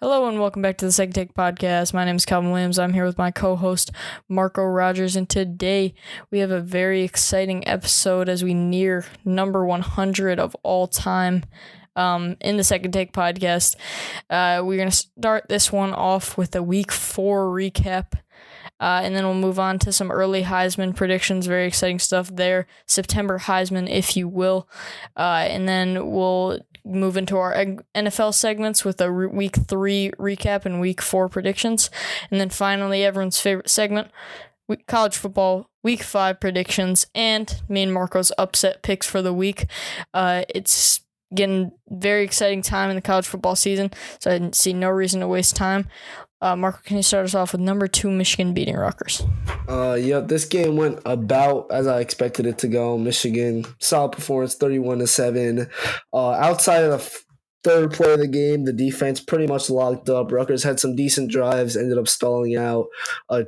Hello and welcome back to the Second Take Podcast. My name is Calvin Williams. I'm here with my co-host Marco Rogers, and today we have a very exciting episode as we near number 100 of all time in the Second Take Podcast. We're going to start this one off with a Week 4 recap. And then we'll move on to some early Heisman predictions. Very exciting stuff there. September Heisman, if you will. And then we'll move into our NFL segments with a Week 3 recap and Week 4 predictions. And then finally, everyone's favorite segment, college football Week 5 predictions and me and Marco's upset picks for the week. It's getting very exciting time in the college football season, so I see no reason to waste time. Marco, can you start us off with number 2 Michigan beating Rutgers? This game went about as I expected it to go. Michigan, solid performance, 31-7. Outside of the third play of the game, the defense pretty much locked up. Rutgers had some decent drives, ended up stalling out.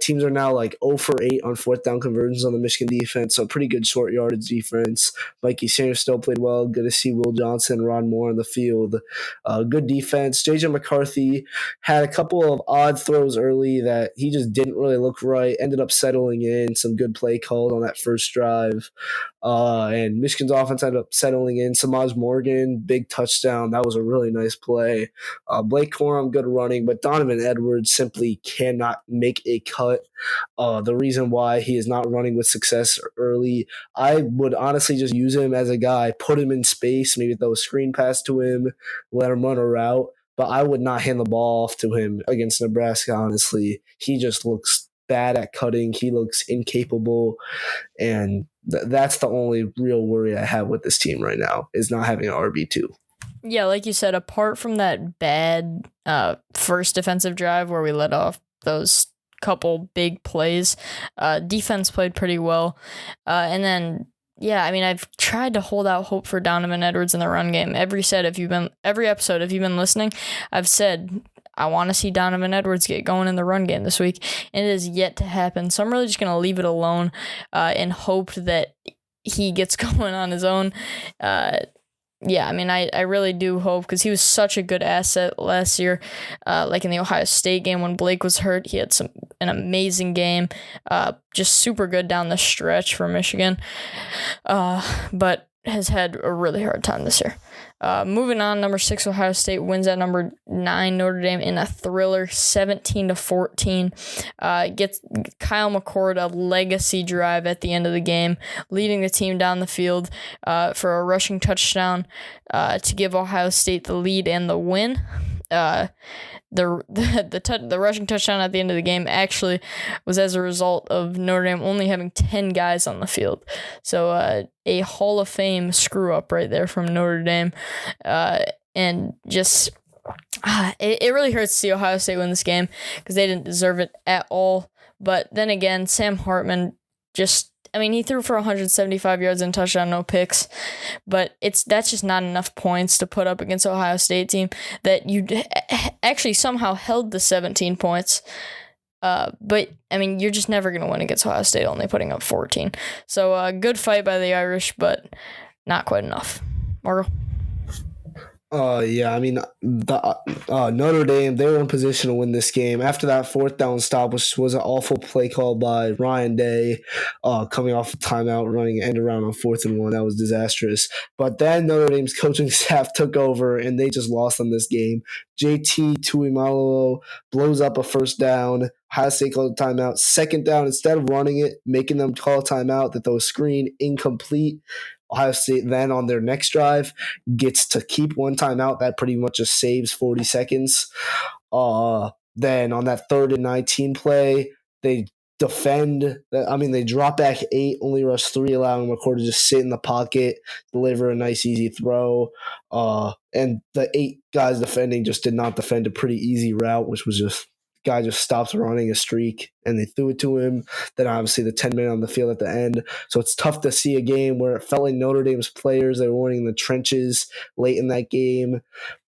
Teams are now like 0 for 8 on fourth down conversions on the Michigan defense, so pretty good short yardage defense. Mikey Sanders still played well. Good to see Will Johnson, Ron Moore on the field. Good defense. J.J. McCarthy had a couple of odd throws early that he just didn't really look right. Ended up settling in. Some good play called on that first drive. And Michigan's offense ended up settling in. Samaj Morgan, big touchdown. That was a really nice play. Blake Corum, good running, but Donovan Edwards simply cannot make a cut. The reason why he is not running with success early, I would honestly just use him as a guy, put him in space, maybe throw a screen pass to him, let him run a route, but I would not hand the ball off to him against Nebraska, honestly. He just looks bad at cutting. He looks incapable, and that's the only real worry I have with this team right now is not having an RB2. Yeah, like you said, apart from that bad first defensive drive where we let off those couple big plays, defense played pretty well. And then, yeah, I mean, I've tried to hold out hope for Donovan Edwards in the run game. Every episode, if you've been listening, I've said I want to see Donovan Edwards get going in the run game this week, and it is yet to happen. So I'm really just going to leave it alone and hope that he gets going on his own. Yeah, I mean, I really do hope, because he was such a good asset last year. Like in the Ohio State game when Blake was hurt, he had an amazing game. Just super good down the stretch for Michigan. But has had a really hard time this year. Moving on, number 6 Ohio State wins at number 9 Notre Dame in a thriller, 17-14. Gets Kyle McCord a legacy drive at the end of the game, leading the team down the field for a rushing touchdown to give Ohio State the lead and the win. The rushing touchdown at the end of the game actually was as a result of Notre Dame only having 10 guys on the field. So a Hall of Fame screw up right there from Notre Dame. And just it really hurts to see Ohio State win this game because they didn't deserve it at all. But then again, Sam Hartman he threw for 175 yards and touchdown, no picks, but that's just not enough points to put up against Ohio State team that you actually somehow held the 17 points. But I mean, you're just never going to win against Ohio State only putting up 14. So good fight by the Irish, but not quite enough. Margo? Notre Dame, they were in position to win this game. After that fourth down stop, which was an awful play call by Ryan Day, coming off a timeout, running end around on 4th and 1. That was disastrous. But then Notre Dame's coaching staff took over, and they just lost on this game. JT Tuimoloau blows up a first down. Ohio State called a timeout. Second down, instead of running it, making them call a timeout, they throw a screen, incomplete. Ohio State then on their next drive gets to keep one timeout. That pretty much just saves 40 seconds. Then on that 3rd and 19 play, they they drop back 8, only rush 3, allowing McCord to just sit in the pocket, deliver a nice easy throw. And the 8 guys defending just did not defend a pretty easy route, which was just guy just stops running a streak, and they threw it to him. Then obviously the 10-minute on the field at the end. So it's tough to see a game where it felt like Notre Dame's players, they were winning in the trenches late in that game.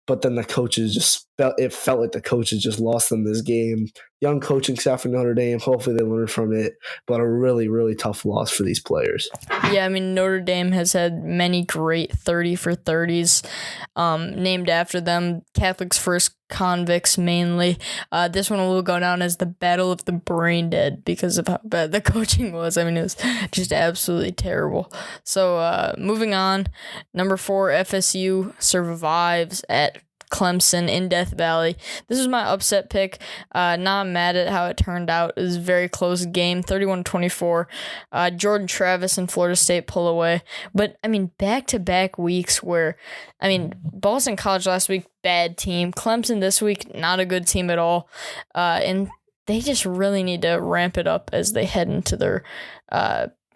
But then the coaches felt like the coaches just lost them this game. young coaching staff for Notre Dame. Hopefully they learn from it, but a really, really tough loss for these players. Yeah, I mean, Notre Dame has had many great 30 for 30s named after them. Catholics First convicts mainly. This one will go down as the Battle of the Brain Dead because of how bad the coaching was. I mean, it was just absolutely terrible. So moving on, number 4, FSU survives at Clemson in Death Valley. This was my upset pick. Not mad at how it turned out. It was a very close game, 31-24. Jordan Travis and Florida State pull away. But, I mean, back-to-back weeks where, I mean, Boston College last week, bad team. Clemson this week, not a good team at all. And they just really need to ramp it up as they head into their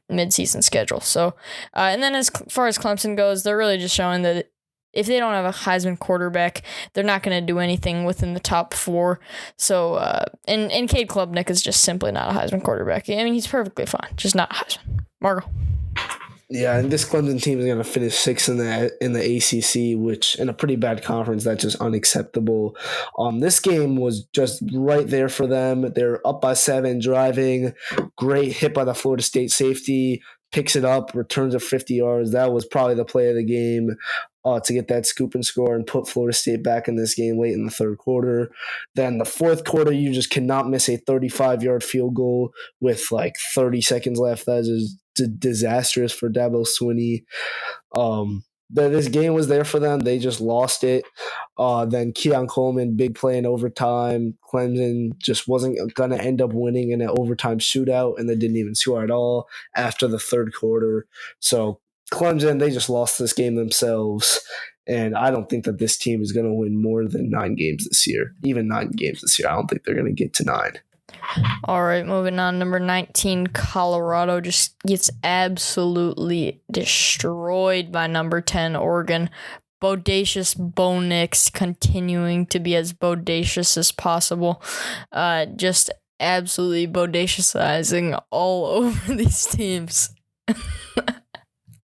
midseason schedule. So, and then as far as Clemson goes, they're really just showing that if they don't have a Heisman quarterback, they're not going to do anything within the top 4. So, and Cade Klubnik is just simply not a Heisman quarterback. I mean, he's perfectly fine, just not Heisman. Margo. Yeah, and this Clemson team is going to finish 6th in the ACC, which in a pretty bad conference, that's just unacceptable. This game was just right there for them. They're up by 7, driving. Great hit by the Florida State safety. Picks it up, returns it 50 yards. That was probably the play of the game to get that scoop and score and put Florida State back in this game late in the third quarter. Then the fourth quarter, you just cannot miss a 35-yard field goal with like 30 seconds left. That is disastrous for Dabo Swinney. This game was there for them. They just lost it. Then Keon Coleman, big play in overtime. Clemson just wasn't going to end up winning in an overtime shootout, and they didn't even score at all after the third quarter. So Clemson, they just lost this game themselves, and I don't think that this team is going to win more than 9 games this year. Even 9 games this year, I don't think they're going to get to 9. All right, moving on. Number 19, Colorado just gets absolutely destroyed by number 10, Oregon. Bodacious Bo Nix continuing to be as bodacious as possible. Just absolutely bodaciousizing all over these teams.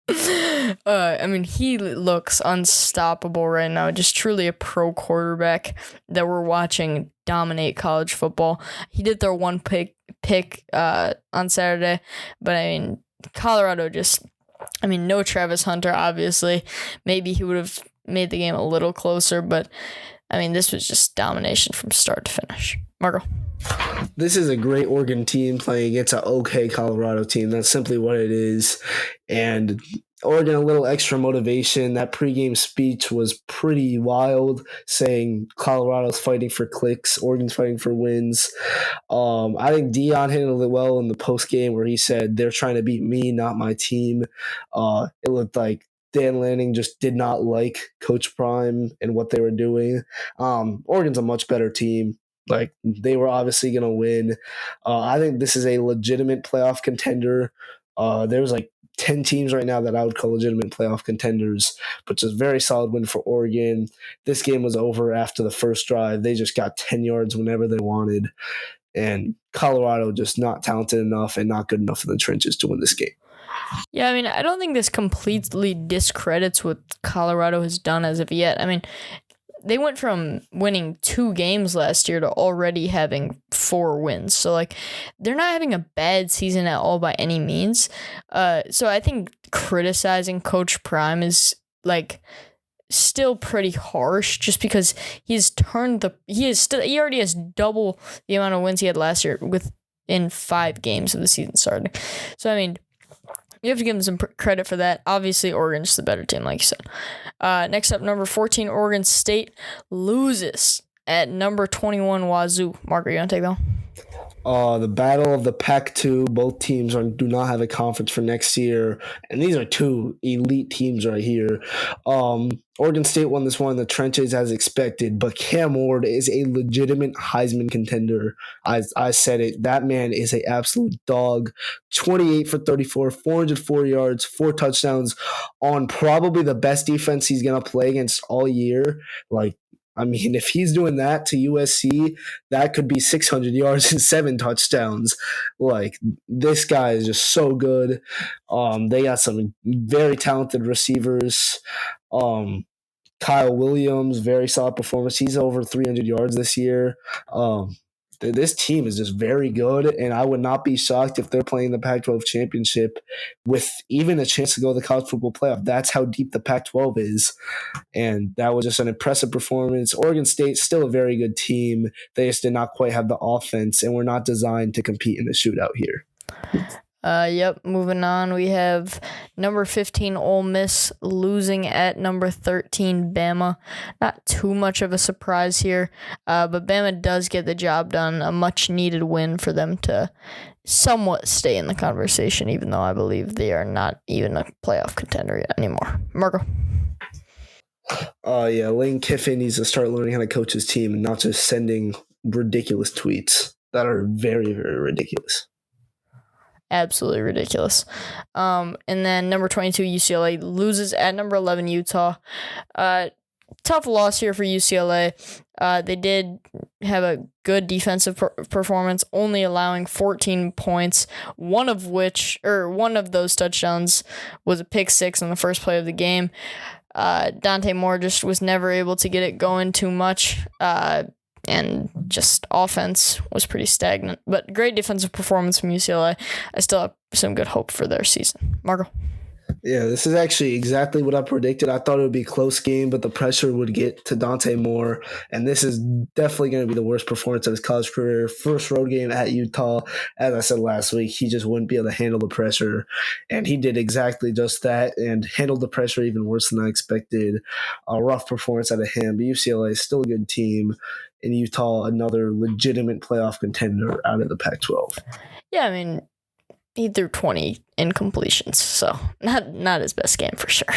I mean, he looks unstoppable right now. Just truly a pro quarterback that we're watching dominate college football. He did throw one pick on Saturday, but I mean, Colorado just, I mean, no Travis Hunter, obviously. Maybe he would have made the game a little closer, but I mean, this was just domination from start to finish. Margo. This is a great Oregon team playing against an okay Colorado team. That's simply what it is. And Oregon, a little extra motivation. That pregame speech was pretty wild, saying Colorado's fighting for clicks, Oregon's fighting for wins. I think Dion handled it well in the postgame where he said, they're trying to beat me, not my team. It looked like Dan Lanning just did not like Coach Prime and what they were doing. Oregon's a much better team. Like, they were obviously going to win. I think this is a legitimate playoff contender. There's like 10 teams right now that I would call legitimate playoff contenders, but just very solid win for Oregon. This game was over after the first drive. They just got 10 yards whenever they wanted. And Colorado just not talented enough and not good enough in the trenches to win this game. Yeah, I mean, I don't think this completely discredits what Colorado has done as of yet. I mean, they went from winning 2 games last year to already having 4 wins. So, like, they're not having a bad season at all by any means. So I think criticizing Coach Prime is, like, still pretty harsh just because he already has double the amount of wins he had last year within 5 games of the season starting. So, I mean, you have to give them some credit for that. Obviously, Oregon's the better team, like you said. Next up, number 14, Oregon State loses at number 21, Wazoo. Mark, are you going to take that one? The battle of the Pac-2. Both teams do not have a conference for next year, and these are 2 elite teams right here. Oregon State won this one in the trenches as expected, but Cam Ward is a legitimate Heisman contender. I said it. That man is an absolute dog. 28 for 34, 404 yards, 4 touchdowns on probably the best defense he's going to play against all year. Like, I mean, if he's doing that to USC, that could be 600 yards and 7 touchdowns. Like, this guy is just so good. They got some very talented receivers. Kyle Williams, very solid performance. He's over 300 yards this year. this team is just very good, and I would not be shocked if they're playing the Pac-12 championship with even a chance to go to the college football playoff. That's how deep the Pac-12 is, and that was just an impressive performance. Oregon State, still a very good team. They just did not quite have the offense, and were not designed to compete in the shootout here. Yep, moving on, we have number 15 Ole Miss losing at number 13 Bama. Not too much of a surprise here, but Bama does get the job done. A much-needed win for them to somewhat stay in the conversation, even though I believe they are not even a playoff contender yet anymore. Marco? Yeah, Lane Kiffin needs to start learning how to coach his team and not just sending ridiculous tweets that are very, very ridiculous. Absolutely ridiculous. And then number 22 UCLA loses at number 11 Utah. Tough loss here for UCLA. They did have a good defensive performance, only allowing 14 points. One of those touchdowns was a pick six on the first play of the game. Dante Moore just was never able to get it going too much. And just offense was pretty stagnant. But great defensive performance from UCLA. I still have some good hope for their season. Marco? Yeah, this is actually exactly what I predicted. I thought it would be a close game, but the pressure would get to Dante Moore, and this is definitely going to be the worst performance of his college career. First road game at Utah. As I said last week, he just wouldn't be able to handle the pressure, and he did exactly just that and handled the pressure even worse than I expected. A rough performance out of him, but UCLA is still a good team, and Utah, another legitimate playoff contender out of the Pac-12. Yeah, I mean, he threw 20 incompletions, so not his best game for sure.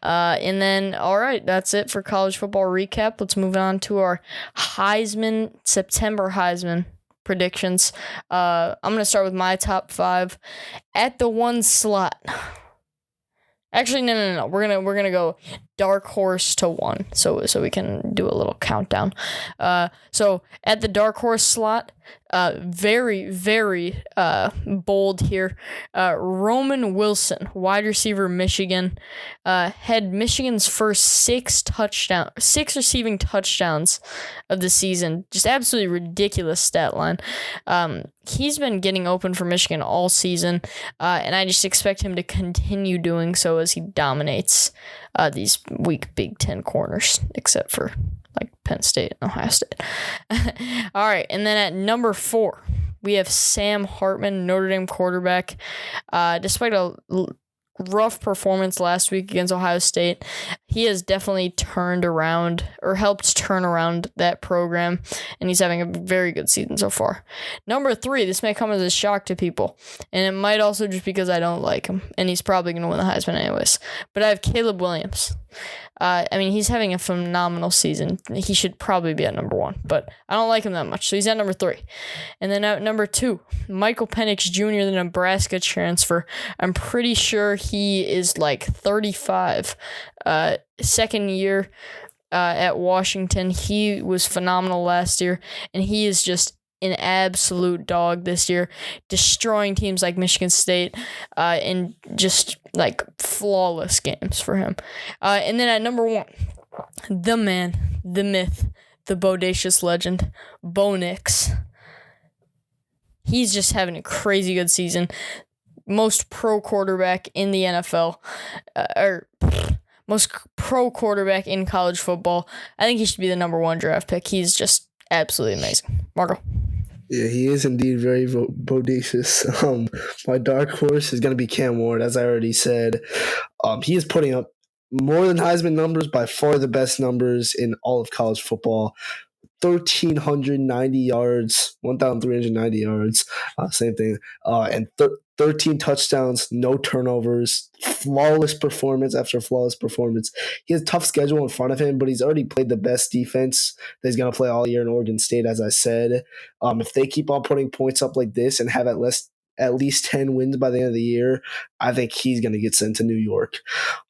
And then, all right, that's it for college football recap. Let's move on to our September Heisman predictions. I'm going to start with my top 5. At the 1 slot. Actually, no. We're gonna go dark horse to 1, so we can do a little countdown. So at the dark horse slot, very, very bold here. Roman Wilson, wide receiver, Michigan, had Michigan's first 6 receiving touchdowns of the season. Just absolutely ridiculous stat line. He's been getting open for Michigan all season, and I just expect him to continue doing so as he dominates these weak Big Ten corners, except for like Penn State and Ohio State. All right, and then at number 4, we have Sam Hartman, Notre Dame quarterback. Despite a rough performance last week against Ohio State, he has definitely helped turn around that program, and he's having a very good season so far. Number 3, this may come as a shock to people, and it might also just because I don't like him, and he's probably going to win the Heisman anyways, but I have Caleb Williams. He's having a phenomenal season. He should probably be at number 1, but I don't like him that much, so he's at number 3. And then at number 2, Michael Penix Jr., the Nebraska transfer. I'm pretty sure he is like 35. Second year at Washington. He was phenomenal last year, and he is just an absolute dog this year, destroying teams like Michigan State in just like flawless games for him. And then at number 1, the man, the myth, the bodacious legend, Bo Nix. He's just having a crazy good season. Most pro quarterback in the NFL, most pro quarterback in college football. I think he should be the number 1 draft pick. He's just absolutely amazing. Marco? Yeah, he is indeed very bodacious. My dark horse is going to be Cam Ward, as I already said. He is putting up more than Heisman numbers, by far the best numbers in all of college football. 1,390 yards, 1,390 yards, same thing, and 13 touchdowns, no turnovers, flawless performance after flawless performance. He has a tough schedule in front of him, but he's already played the best defense that he's going to play all year in Oregon State, as I said. If they keep on putting points up like this and have at least 10 wins by the end of the year, I think he's going to get sent to New York.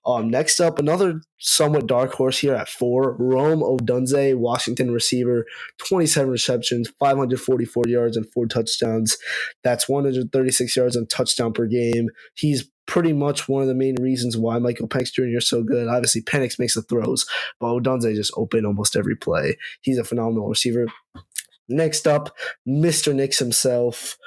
Next up, another somewhat dark horse here at 4, Rome Odunze, Washington receiver, 27 receptions, 544 yards, and 4 touchdowns. That's 136 yards and touchdown per game. He's pretty much one of the main reasons why Michael Penix Jr. is so good. Obviously, Penix makes the throws, but Odunze just open almost every play. He's a phenomenal receiver. Next up, Mr. Knicks himself.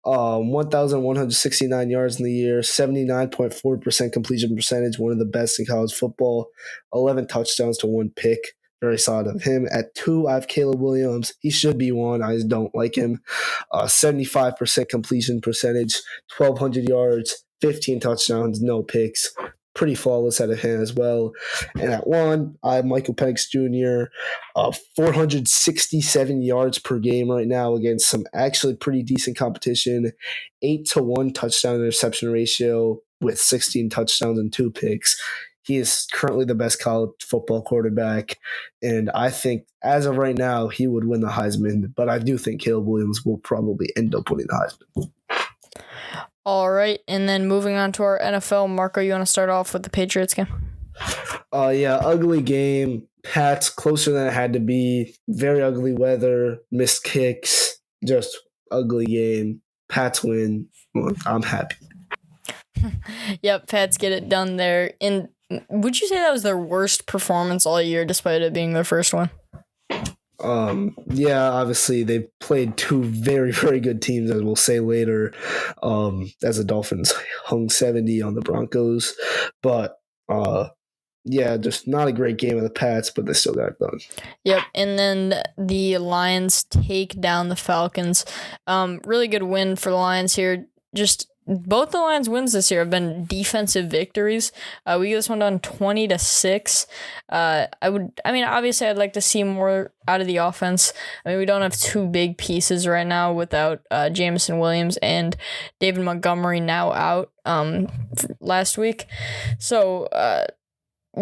1,169 yards in the year, 79.4% completion percentage, one of the best in college football, 11 touchdowns to 1 pick. Very solid of him. At 2, I have Caleb Williams. He should be 1. I just don't like him. 75% completion percentage, 1,200 yards, 15 touchdowns, no picks. Pretty flawless out of him as well. And at 1, I have Michael Penix Jr., 467 yards per game right now against some actually pretty decent competition. 8-1 touchdown interception ratio with 16 touchdowns and 2 picks. He is currently the best college football quarterback, and I think as of right now, he would win the Heisman, but I do think Caleb Williams will probably end up winning the Heisman. All right, and then moving on to our NFL. Marco, you want to start off with the Patriots game? Yeah, ugly game. Pats closer than it had to be. Very ugly weather. Missed kicks. Just ugly game. Pats win. Well, I'm happy. Yep, Pats get it done there. And would you say that was their worst performance all year, despite it being their first one? Yeah, obviously they played 2 very, very good teams, as we'll say later. As the Dolphins hung 70 on the Broncos, but yeah, just not a great game of the Pats, but they still got it done. Yep, and then the Lions take down the Falcons. Really good win for the Lions here. Just both the Lions' wins this year have been defensive victories. We get this one done 20-6. Obviously, I'd like to see more out of the offense. I mean, we don't have 2 big pieces right now without Jameson Williams and David Montgomery now out last week. So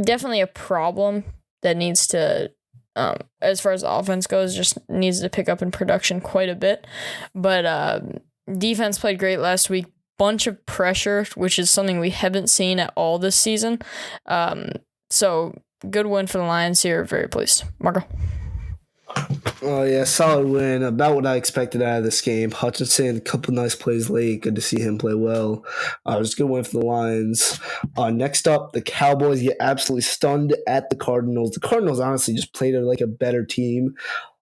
definitely a problem that needs to, as far as the offense goes, just needs to pick up in production quite a bit. But defense played great last week. Bunch of pressure, which is something we haven't seen at all this season. So good win for the Lions here. Very pleased. Marco. Oh, yeah, solid win. About what I expected out of this game. Hutchinson, a couple nice plays late. Good to see him play well. It was a good win for the Lions. Next up, the Cowboys get absolutely stunned at the Cardinals. The Cardinals honestly just played like a better team.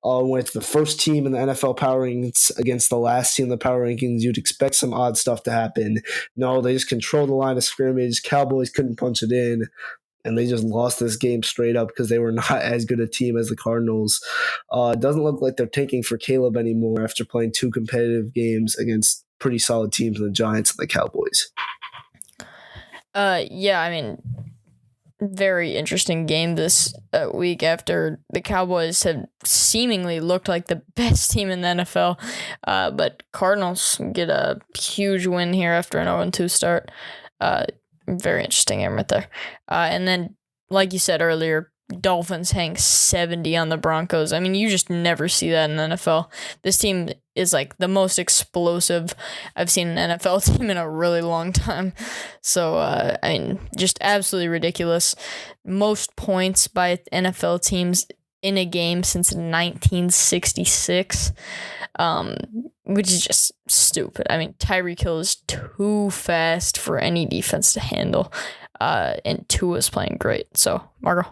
When it's the first team in the NFL power rankings against the last team in the power rankings, you'd expect some odd stuff to happen. No, they just controlled the line of scrimmage. Cowboys couldn't punch it in, and they just lost this game straight up because they were not as good a team as the Cardinals. It doesn't look like they're tanking for Caleb anymore after playing 2 competitive games against pretty solid teams, the Giants and the Cowboys. Yeah, I mean, very interesting game this week after the Cowboys have seemingly looked like the best team in the NFL. But Cardinals get a huge win here after an 0-2 start. Very interesting game right there. And then, like you said earlier, Dolphins hang 70 on the Broncos. I mean, you just never see that in the NFL. This team is like the most explosive I've seen an NFL team in a really long time. So, just absolutely ridiculous. Most points by NFL teams in a game since 1966, which is just stupid. I mean, Tyreek Hill is too fast for any defense to handle, and Tua's playing great. So, Margo.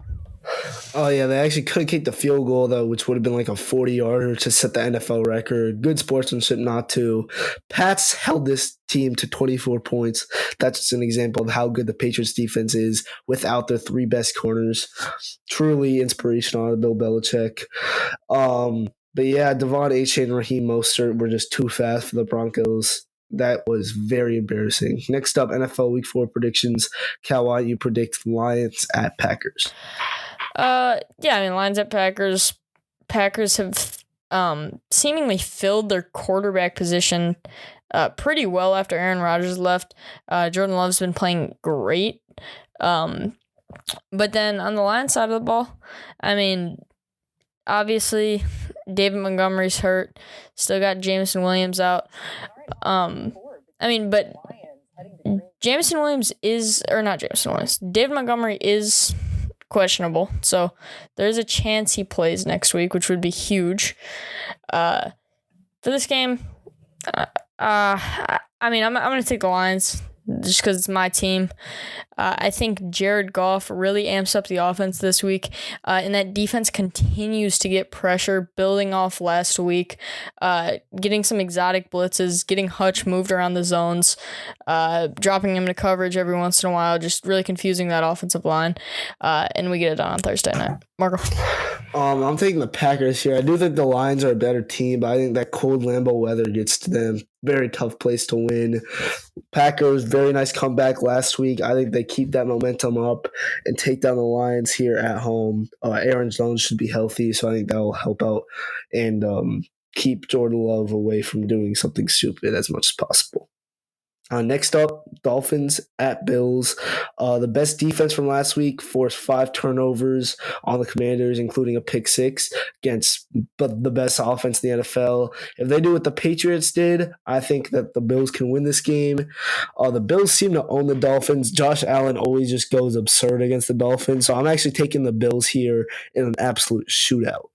Oh, yeah, they actually could kick the field goal, though, which would have been like a 40-yarder to set the NFL record. Good sportsmanship not to. Pats held this team to 24 points. That's just an example of how good the Patriots defense is without their 3 best corners. Truly inspirational out of Bill Belichick. But yeah, Devon Achane and Raheem Mostert were just too fast for the Broncos. That was very embarrassing. Next up, NFL Week 4 predictions. Cal, why don't you predict Lions at Packers? Lions at Packers. Packers have seemingly filled their quarterback position pretty well after Aaron Rodgers left. Jordan Love's been playing great. But then on the Lions side of the ball, I mean, obviously David Montgomery's hurt. Still got Jameson Williams out. But Jameson Williams David Montgomery is questionable, so there's a chance he plays next week, which would be huge. For this game, I'm going to take the Lions just because it's my team. I think Jared Goff really amps up the offense this week, and that defense continues to get pressure, building off last week, getting some exotic blitzes, getting Hutch moved around the zones, dropping him to coverage every once in a while, just really confusing that offensive line, and we get it done on Thursday night. Marco? I'm taking the Packers here. I do think the Lions are a better team, but I think that cold Lambeau weather gets to them. Very tough place to win. Packers, very nice comeback last week. I think they keep that momentum up and take down the Lions here at home. Aaron Jones should be healthy, so I think that will help out and keep Jordan Love away from doing something stupid as much as possible. Next up, Dolphins at Bills. The best defense from last week forced 5 turnovers on the Commanders, including a pick 6 against the best offense in the NFL. If they do what the Patriots did, I think that the Bills can win this game. The Bills seem to own the Dolphins. Josh Allen always just goes absurd against the Dolphins, so I'm actually taking the Bills here in an absolute shootout.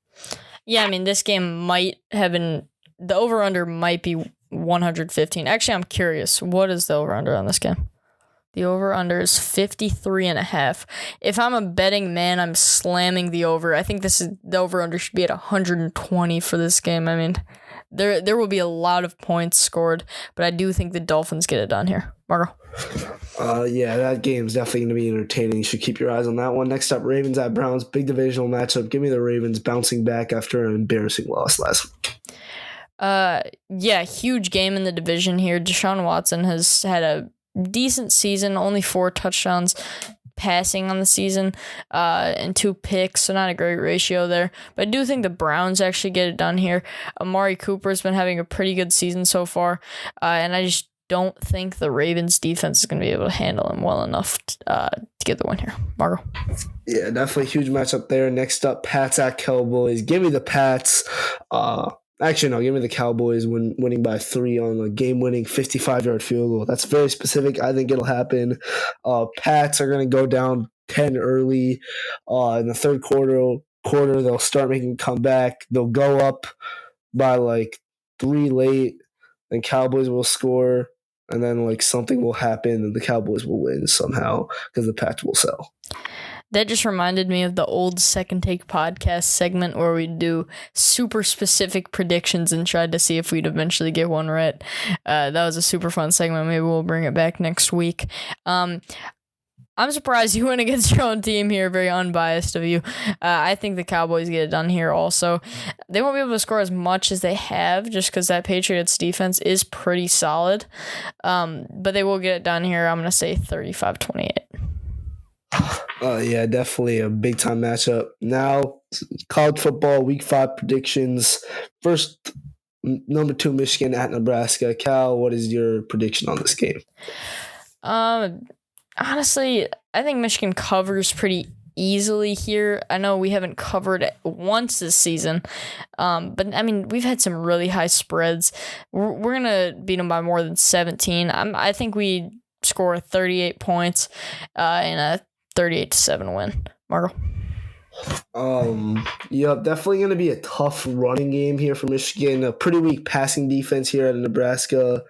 Yeah, I mean, this game might have the over-under might be 115. Actually, I'm curious. What is the over-under on this game? The over-under is 53.5. If I'm a betting man, I'm slamming the over. I think the over-under should be at 120 for this game. I mean, there will be a lot of points scored, but I do think the Dolphins get it done here. Marco? Yeah, that game's definitely going to be entertaining. You should keep your eyes on that one. Next up, Ravens at Browns. Big divisional matchup. Give me the Ravens bouncing back after an embarrassing loss last week. Yeah, huge game in the division here. Deshaun Watson has had a decent season, only 4 touchdowns passing on the season, and 2 picks, so not a great ratio there. But I do think the Browns actually get it done here. Amari Cooper has been having a pretty good season so far, and I just don't think the Ravens defense is going to be able to handle him well enough to get the win here. Marco? Yeah, definitely a huge matchup there. Next up, Pats at Cowboys. Give me the Pats. Actually, no, give me the Cowboys winning by 3 on a game-winning 55-yard field goal. That's very specific. I think it'll happen. Pats are going to go down 10 early. In the third quarter, they'll start making a comeback. They'll go up by like 3 late, and Cowboys will score, and then like something will happen, and the Cowboys will win somehow because the Pats will sell. That just reminded me of the old Second Take podcast segment where we'd do super specific predictions and tried to see if we'd eventually get one right. That was a super fun segment. Maybe we'll bring it back next week. I'm surprised you went against your own team here. Very unbiased of you. I think the Cowboys get it done here also. They won't be able to score as much as they have just because that Patriots defense is pretty solid. But they will get it done here. I'm going to say 35-28. Yeah, definitely a big-time matchup. Now, college football, Week 5 predictions. First, number 2, Michigan at Nebraska. Cal, what is your prediction on this game? Honestly, I think Michigan covers pretty easily here. I know we haven't covered it once this season, but I mean, we've had some really high spreads. We're going to beat them by more than 17. I think we score 38 points in a 38-7 win. Marco? Yeah, definitely going to be a tough running game here for Michigan. A pretty weak passing defense here at Nebraska,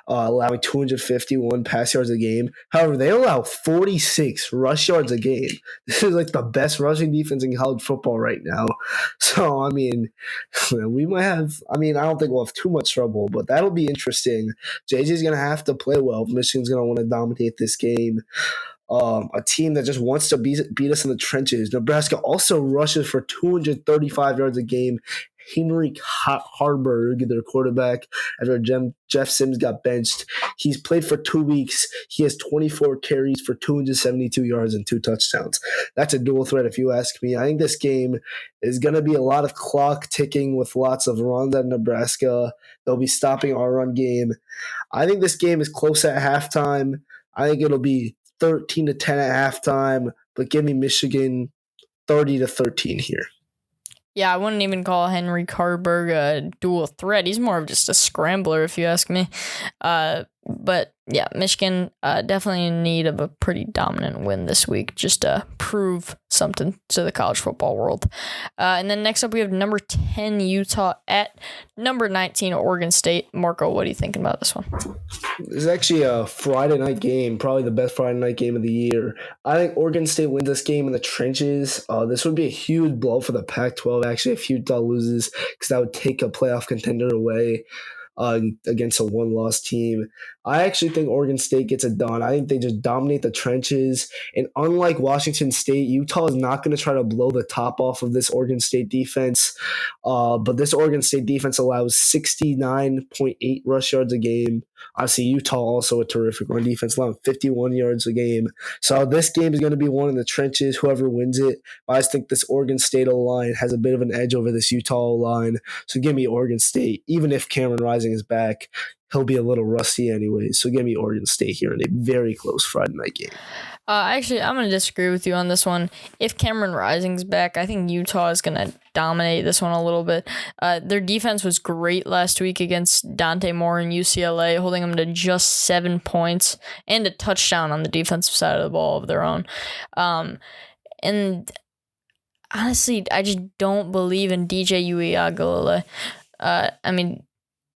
allowing 251 pass yards a game. However, they allow 46 rush yards a game. This is like the best rushing defense in college football right now. So, I mean, we might have, I don't think we'll have too much trouble, but that'll be interesting. JJ's going to have to play well. Michigan's going to want to dominate this game. A team that just wants to beat us in the trenches. Nebraska also rushes for 235 yards a game. Henry Harburg, their quarterback, after Jeff Sims got benched. He's played for 2 weeks. He has 24 carries for 272 yards and 2 touchdowns. That's a dual threat if you ask me. I think this game is going to be a lot of clock ticking with lots of runs at Nebraska. They'll be stopping our run game. I think this game is close at halftime. I think it'll be 13-10 at halftime, but give me Michigan 30-13 here. Yeah, I wouldn't even call Henry Carberg a dual threat. He's more of just a scrambler, if you ask me. But Yeah, Michigan definitely in need of a pretty dominant win this week just to prove something to the college football world. And then next up, we have number 10 Utah at number 19 Oregon State. Marco, what are you thinking about this one? This is actually a Friday night game, probably the best Friday night game of the year. I think Oregon State wins this game in the trenches. This would be a huge blow for the Pac-12, actually, if Utah loses, because that would take a playoff contender away against a one-loss team. I actually think Oregon State gets it done. I think they just dominate the trenches. And unlike Washington State, Utah is not going to try to blow the top off of this Oregon State defense. But this Oregon State defense allows 69.8 rush yards a game. Obviously, Utah also a terrific run defense, allowing 51 yards a game. So this game is going to be one in the trenches, whoever wins it. But I just think this Oregon State O-line has a bit of an edge over this Utah O-line. So give me Oregon State. Even if Cameron Rising is back, he'll be a little rusty anyway. So give me Oregon State here in a very close Friday night game. Actually, I'm going to disagree with you on this one. If Cameron Rising's back, I think Utah is going to dominate this one a little bit. Their defense was great last week against Dante Moore and UCLA, holding them to just 7 points and a touchdown on the defensive side of the ball of their own. And honestly, I just don't believe in DJ Uiagalelei. I mean,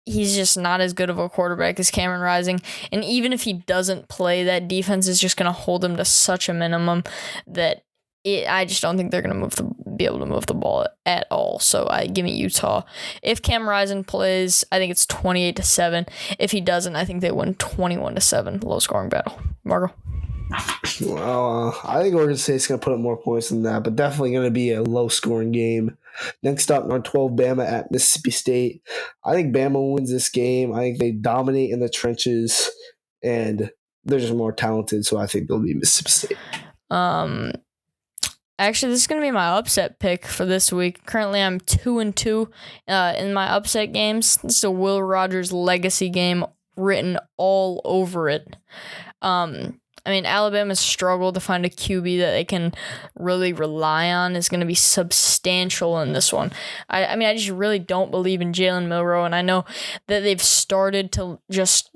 he's just not as good of a quarterback as Cameron Rising. And even if he doesn't play, that defense is just going to hold him to such a minimum that I just don't think they're going to be able to move the ball at all. So give me Utah. If Cam Rising plays, I think it's 28-7. If he doesn't, I think they win 21-7. Low scoring battle. Margo? Well, I think Oregon State's going to put up more points than that, but definitely going to be a low-scoring game. Next up, number 12, Bama at Mississippi State. I think Bama wins this game. I think they dominate in the trenches, and they're just more talented, so I think they'll be Mississippi State. Actually, this is going to be my upset pick for this week. Currently, I'm 2-2 in my upset games. This is a Will Rogers legacy game written all over it. I mean, Alabama's struggle to find a QB that they can really rely on is going to be substantial in this one. I mean, I just really don't believe in Jalen Milroe, and I know that they've started to just...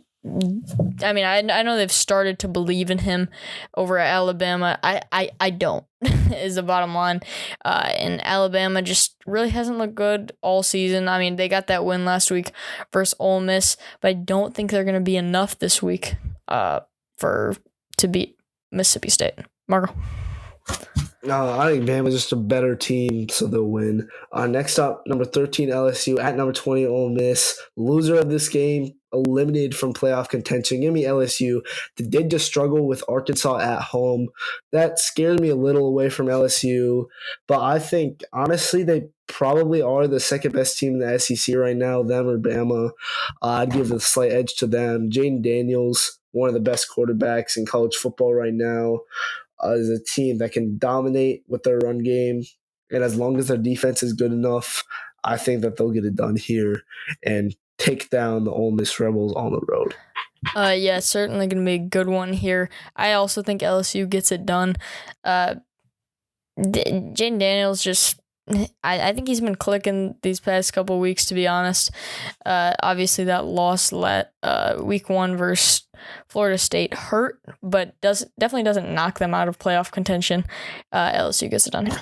I mean, I know they've started to believe in him over at Alabama. I don't, is the bottom line. And Alabama just really hasn't looked good all season. I mean, they got that win last week versus Ole Miss, but I don't think they're going to be enough this week to beat Mississippi State. Marco? No, I think Bama's just a better team, so they'll win. Next up, number 13, LSU at number 20, Ole Miss. Loser of this game, eliminated from playoff contention. Give me LSU. They did just struggle with Arkansas at home. That scared me a little away from LSU, but I think, honestly, they probably are the second best team in the SEC right now, them or Bama. I'd give a slight edge to them. Jaden Daniels, one of the best quarterbacks in college football right now. Is a team that can dominate with their run game. And as long as their defense is good enough, I think that they'll get it done here and take down the Ole Miss Rebels on the road. Yeah, certainly going to be a good one here. I also think LSU gets it done. Jaden Daniels just... I think he's been clicking these past couple weeks, to be honest. Obviously, that loss week 1 versus Florida State hurt, but definitely doesn't knock them out of playoff contention. LSU gets it done here.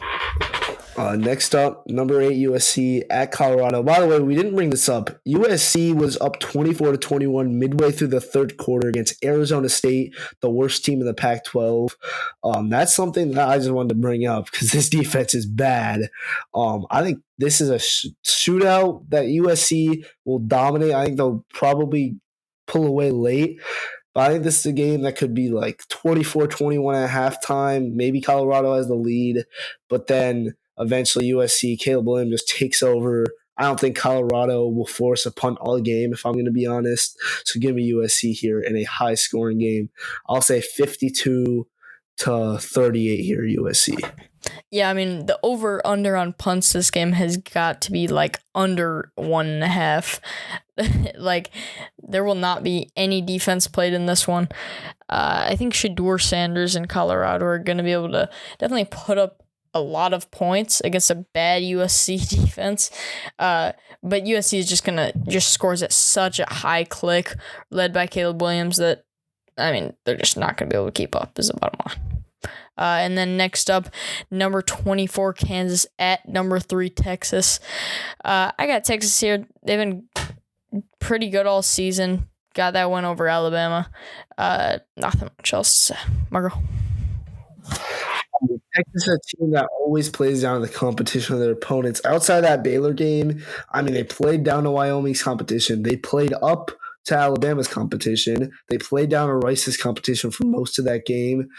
Next up, number 8 USC at Colorado. By the way, we didn't bring this up. USC was up 24-21 midway through the third quarter against Arizona State, the worst team in the Pac-12. That's something that I just wanted to bring up because this defense is bad. I think this is a shootout that USC will dominate. I think they'll probably pull away late. But I think this is a game that could be like 24-21 at halftime. Maybe Colorado has the lead, but then eventually USC, Caleb Williams just takes over. I don't think Colorado will force a punt all game, if I'm going to be honest. So give me USC here in a high-scoring game. I'll say 52-38 here, USC. Yeah, I mean, the over-under on punts this game has got to be, like, under 1.5. Like, there will not be any defense played in this one. I think Shedeur Sanders and Colorado are going to be able to definitely put up a lot of points against a bad USC defense. But USC is just scores at such a high click, led by Caleb Williams, that I mean, they're just not going to be able to keep up is the bottom line. And then next up, number 24, Kansas at number 3, Texas. I got Texas here. They've been pretty good all season. Got that win over Alabama. Nothing much else to say. Margo. Texas is a team that always plays down the competition of their opponents. Outside that Baylor game, I mean, they played down to Wyoming's competition. They played up to Alabama's competition. They played down to Rice's competition for most of that game.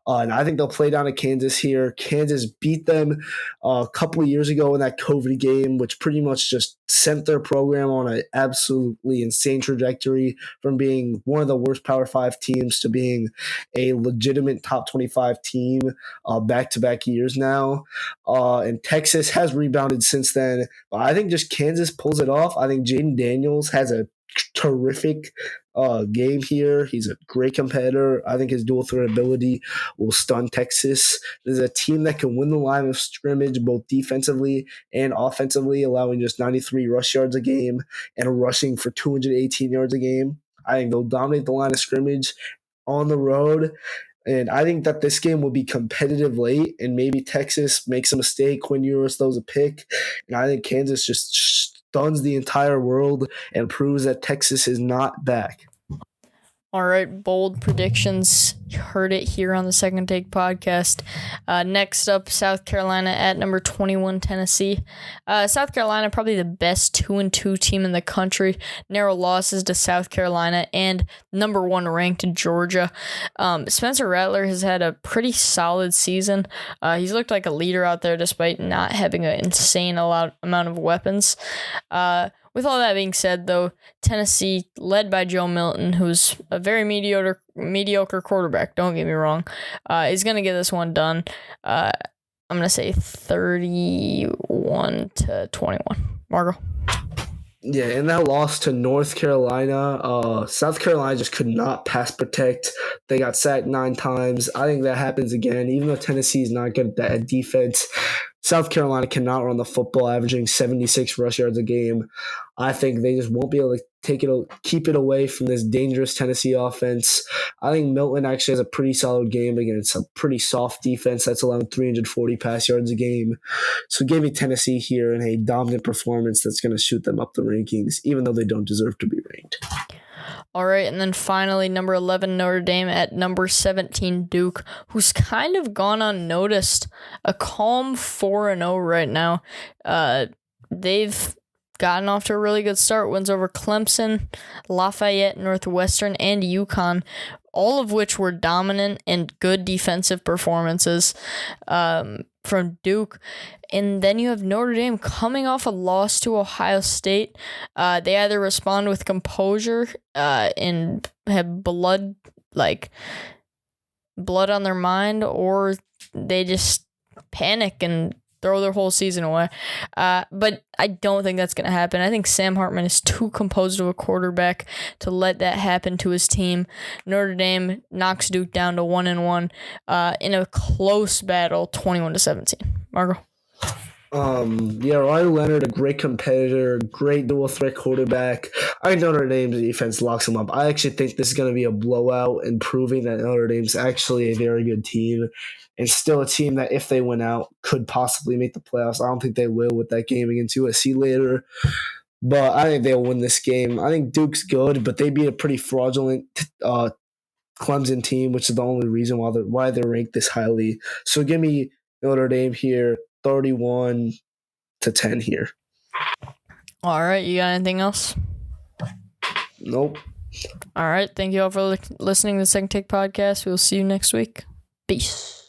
And I think they'll play down to Kansas here. Kansas beat them a couple of years ago in that COVID game, which pretty much just sent their program on an absolutely insane trajectory from being one of the worst Power 5 teams to being a legitimate top 25 team back-to-back years now. And Texas has rebounded since then. But I think just Kansas pulls it off. I think Jaden Daniels has a terrific game here. He's a great competitor. I think his dual threat ability will stun Texas. There's a team that can win the line of scrimmage both defensively and offensively, allowing just 93 rush yards a game and rushing for 218 yards a game. I think they'll dominate the line of scrimmage on the road. And I think that this game will be competitive late, and maybe Texas makes a mistake. Quinn Ewers throws a pick, and I think Kansas just stuns the entire world and proves that Texas is not back. All right, bold predictions. You heard it here on the Second Take podcast. Next up, South Carolina at number 21, Tennessee. South Carolina, probably the best 2-2 team in the country. Narrow losses to South Carolina and number 1 ranked Georgia. Spencer Rattler has had a pretty solid season. He's looked like a leader out there despite not having an insane amount of weapons. With all that being said, though, Tennessee, led by Joe Milton, who's a very mediocre quarterback, don't get me wrong, is going to get this one done. I'm going to say 31-21. Margo? Yeah, in that loss to North Carolina, South Carolina just could not pass protect. They got sacked 9 times. I think that happens again. Even though Tennessee is not good at defense, South Carolina cannot run the football, averaging 76 rush yards a game. I think they just won't be able to keep it away from this dangerous Tennessee offense. I think Milton actually has a pretty solid game against a pretty soft defense that's allowing 340 pass yards a game. So give me Tennessee here in a dominant performance that's going to shoot them up the rankings, even though they don't deserve to be ranked. All right, and then finally, number 11, Notre Dame at number 17, Duke, who's kind of gone unnoticed. A calm 4-0 right now. They've gotten off to a really good start. Wins over Clemson, Lafayette, Northwestern, and UConn, all of which were dominant and good defensive performances from Duke. And then you have Notre Dame coming off a loss to Ohio State. They either respond with composure and have blood on their mind, or they just panic and throw their whole season away. But I don't think that's going to happen. I think Sam Hartman is too composed of a quarterback to let that happen to his team. Notre Dame knocks Duke down to 1-1 in a close battle, 21-17. Margo? Riley Leonard, a great competitor, great dual threat quarterback. I think Notre Dame's defense locks him up. I actually think this is going to be a blowout and proving that Notre Dame's actually a very good team and still a team that if they win out could possibly make the playoffs. I don't think they will with that game against USC later, but I think they'll win this game. I think Duke's good, but they beat a pretty fraudulent Clemson team, which is the only reason why they're ranked this highly. So give me Notre Dame here. 31-10 here. All right, you got anything else? Nope. All right, thank you all for listening to the Second Take podcast. We'll see you next week. Peace.